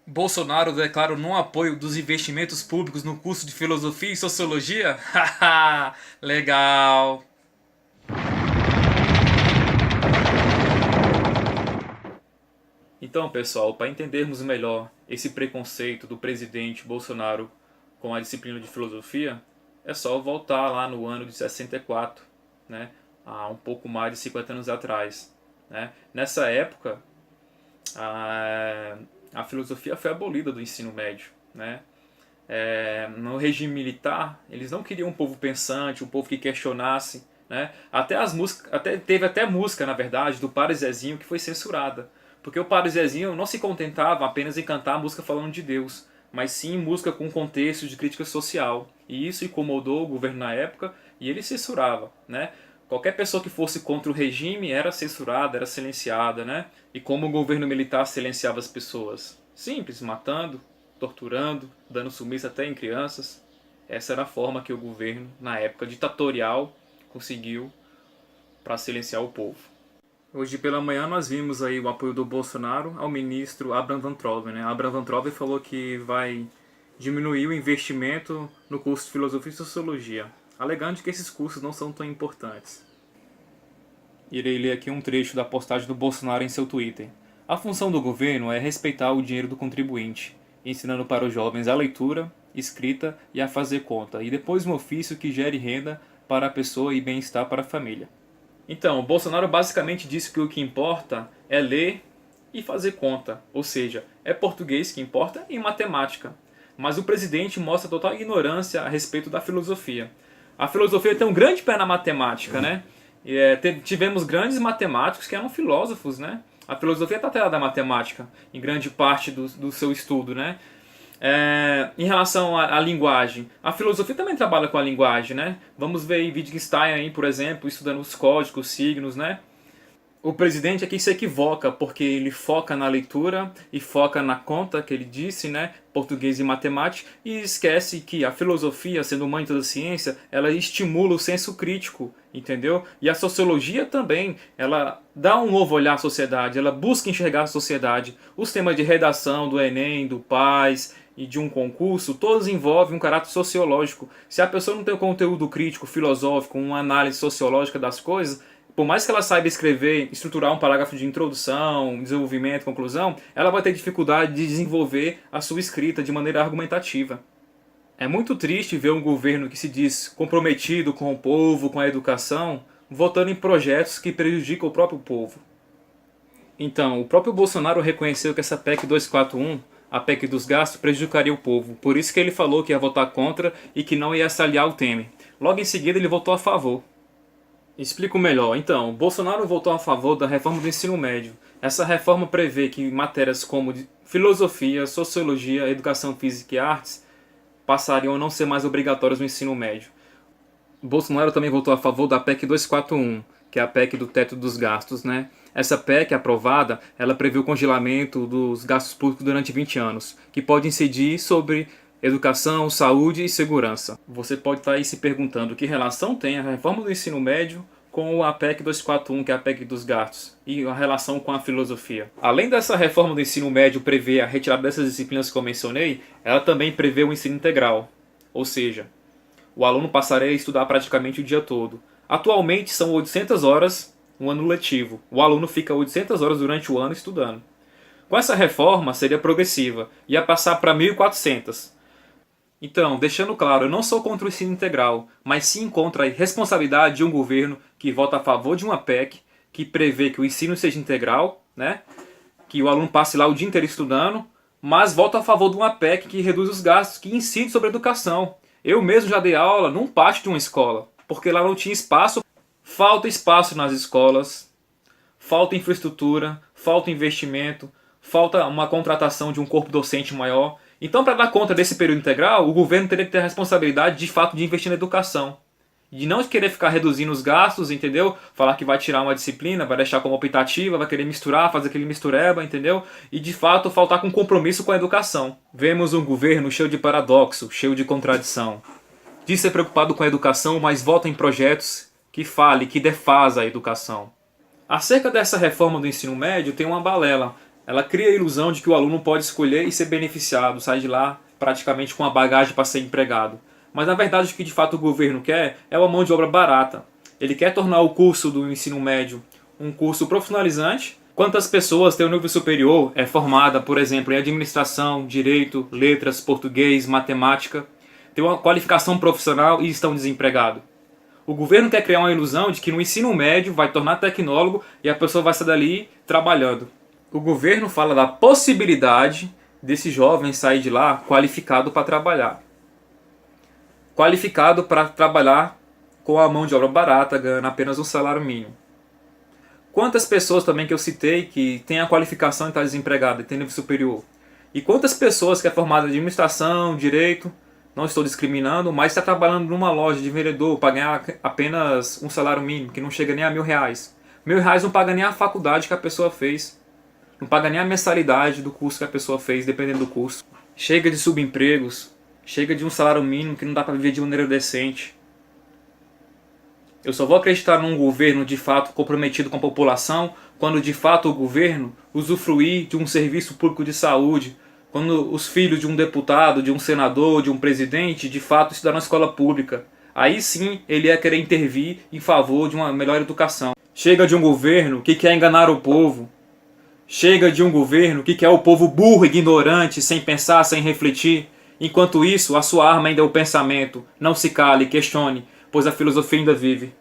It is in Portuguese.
Bolsonaro declara o não apoio dos investimentos públicos no curso de filosofia e sociologia? Haha, legal. Então, pessoal, para entendermos melhor esse preconceito do presidente Bolsonaro com a disciplina de filosofia, é só voltar lá no ano de 64, né? Há um pouco mais de 50 anos atrás. Né? Nessa época, a filosofia foi abolida do ensino médio. Né? No regime militar, eles não queriam um povo pensante, um povo que questionasse. Né? Teve até música, na verdade, do Padre Zezinho que foi censurada. Porque o Padre Zezinho não se contentava apenas em cantar a música falando de Deus, mas sim música com contexto de crítica social. E isso incomodou o governo na época e ele censurava. Né? Qualquer pessoa que fosse contra o regime era censurada, era silenciada. Né? E como o governo militar silenciava as pessoas? Simples, matando, torturando, dando sumiço até em crianças. Essa era a forma que o governo, na época ditatorial, conseguiu para silenciar o povo. Hoje pela manhã nós vimos aí o apoio do Bolsonaro ao ministro Abraham Van Trove. Né? Abraham Van Trove falou que vai diminuir o investimento no curso de Filosofia e Sociologia, alegando que esses cursos não são tão importantes. Irei ler aqui um trecho da postagem do Bolsonaro em seu Twitter. A função do governo é respeitar o dinheiro do contribuinte, ensinando para os jovens a leitura, escrita e a fazer conta, e depois um ofício que gere renda para a pessoa e bem-estar para a família. Então, o Bolsonaro basicamente disse que o que importa é ler e fazer conta, ou seja, é português que importa e matemática. Mas o presidente mostra total ignorância a respeito da filosofia. A filosofia tem um grande pé na matemática, né? Tivemos grandes matemáticos que eram filósofos, né? A filosofia está atrelada à matemática, em grande parte do seu estudo, né? Em relação à linguagem, a filosofia também trabalha com a linguagem, né? Vamos ver aí Wittgenstein, aí, por exemplo, estudando os códigos, signos, né? O presidente aqui se equivoca porque ele foca na leitura e foca na conta que ele disse, né? Português e matemática, e esquece que a filosofia, sendo mãe de toda a ciência, ela estimula o senso crítico, entendeu? E a sociologia também, ela dá um novo olhar à sociedade, ela busca enxergar a sociedade. Os temas de redação do Enem, do PAS e de um concurso, todos envolvem um caráter sociológico. Se a pessoa não tem o conteúdo crítico, filosófico, uma análise sociológica das coisas, por mais que ela saiba escrever, estruturar um parágrafo de introdução, desenvolvimento, conclusão, ela vai ter dificuldade de desenvolver a sua escrita de maneira argumentativa. É muito triste ver um governo que se diz comprometido com o povo, com a educação, votando em projetos que prejudicam o próprio povo. Então, o próprio Bolsonaro reconheceu que essa PEC 241, a PEC dos gastos, prejudicaria o povo. Por isso que ele falou que ia votar contra e que não ia se aliar ao Temer. Logo em seguida ele votou a favor. Explico melhor. Então, Bolsonaro votou a favor da reforma do ensino médio. Essa reforma prevê que matérias como filosofia, sociologia, educação física e artes passariam a não ser mais obrigatórias no ensino médio. Bolsonaro também votou a favor da PEC 241, que é a PEC do teto dos gastos, né? Essa PEC aprovada, ela prevê o congelamento dos gastos públicos durante 20 anos, que pode incidir sobre educação, saúde e segurança. Você pode estar aí se perguntando que relação tem a reforma do ensino médio com a PEC 241, que é a PEC dos gastos, e a relação com a filosofia. Além dessa reforma do ensino médio prever a retirada dessas disciplinas que eu mencionei, ela também prevê o ensino integral, ou seja, o aluno passaria a estudar praticamente o dia todo. Atualmente são 800 horas no ano letivo. O aluno fica 800 horas durante o ano estudando. Com essa reforma seria progressiva, ia passar para 1.400. Então, deixando claro, eu não sou contra o ensino integral, mas sim contra a responsabilidade de um governo que vota a favor de uma PEC que prevê que o ensino seja integral, né? Que o aluno passe lá o dia inteiro estudando, mas vota a favor de uma PEC que reduz os gastos, que incide sobre a educação. Eu mesmo já dei aula num pátio de uma escola, porque lá não tinha espaço. Falta espaço nas escolas, falta infraestrutura, falta investimento, falta uma contratação de um corpo docente maior. Então, para dar conta desse período integral, o governo teria que ter a responsabilidade de fato de investir na educação. De não querer ficar reduzindo os gastos, entendeu? Falar que vai tirar uma disciplina, vai deixar como optativa, vai querer misturar, fazer aquele mistureba, entendeu? E de fato faltar com compromisso com a educação. Vemos um governo cheio de paradoxo, cheio de contradição. Diz ser preocupado com a educação, mas vota em projetos que fale, que defasa a educação. Acerca dessa reforma do ensino médio, tem uma balela. Ela cria a ilusão de que o aluno pode escolher e ser beneficiado, sai de lá praticamente com a bagagem para ser empregado. Mas na verdade o que de fato o governo quer é uma mão de obra barata. Ele quer tornar o curso do ensino médio um curso profissionalizante. Quantas pessoas têm um nível superior, é formada, por exemplo, em administração, direito, letras, português, matemática, tem uma qualificação profissional e estão desempregados? O governo quer criar uma ilusão de que no ensino médio vai tornar tecnólogo e a pessoa vai sair dali trabalhando. O governo fala da possibilidade desse jovem sair de lá qualificado para trabalhar. Qualificado para trabalhar com a mão de obra barata, ganhando apenas um salário mínimo. Quantas pessoas também que eu citei que têm a qualificação e está desempregada e tem nível superior? E quantas pessoas que é formada em administração, direito, não estou discriminando, mas está trabalhando numa loja de vendedor para ganhar apenas um salário mínimo, que não chega nem a R$1.000. R$1.000 não paga nem a faculdade que a pessoa fez. Não paga nem a mensalidade do curso que a pessoa fez, dependendo do curso. Chega de subempregos, chega de um salário mínimo que não dá para viver de maneira decente. Eu só vou acreditar num governo de fato comprometido com a população quando de fato o governo usufruir de um serviço público de saúde, quando os filhos de um deputado, de um senador, de um presidente, de fato estudar na escola pública. Aí sim ele ia querer intervir em favor de uma melhor educação. Chega de um governo que quer enganar o povo. Chega de um governo que quer o povo burro, ignorante, sem pensar, sem refletir. Enquanto isso, a sua arma ainda é o pensamento. Não se cale, questione, pois a filosofia ainda vive.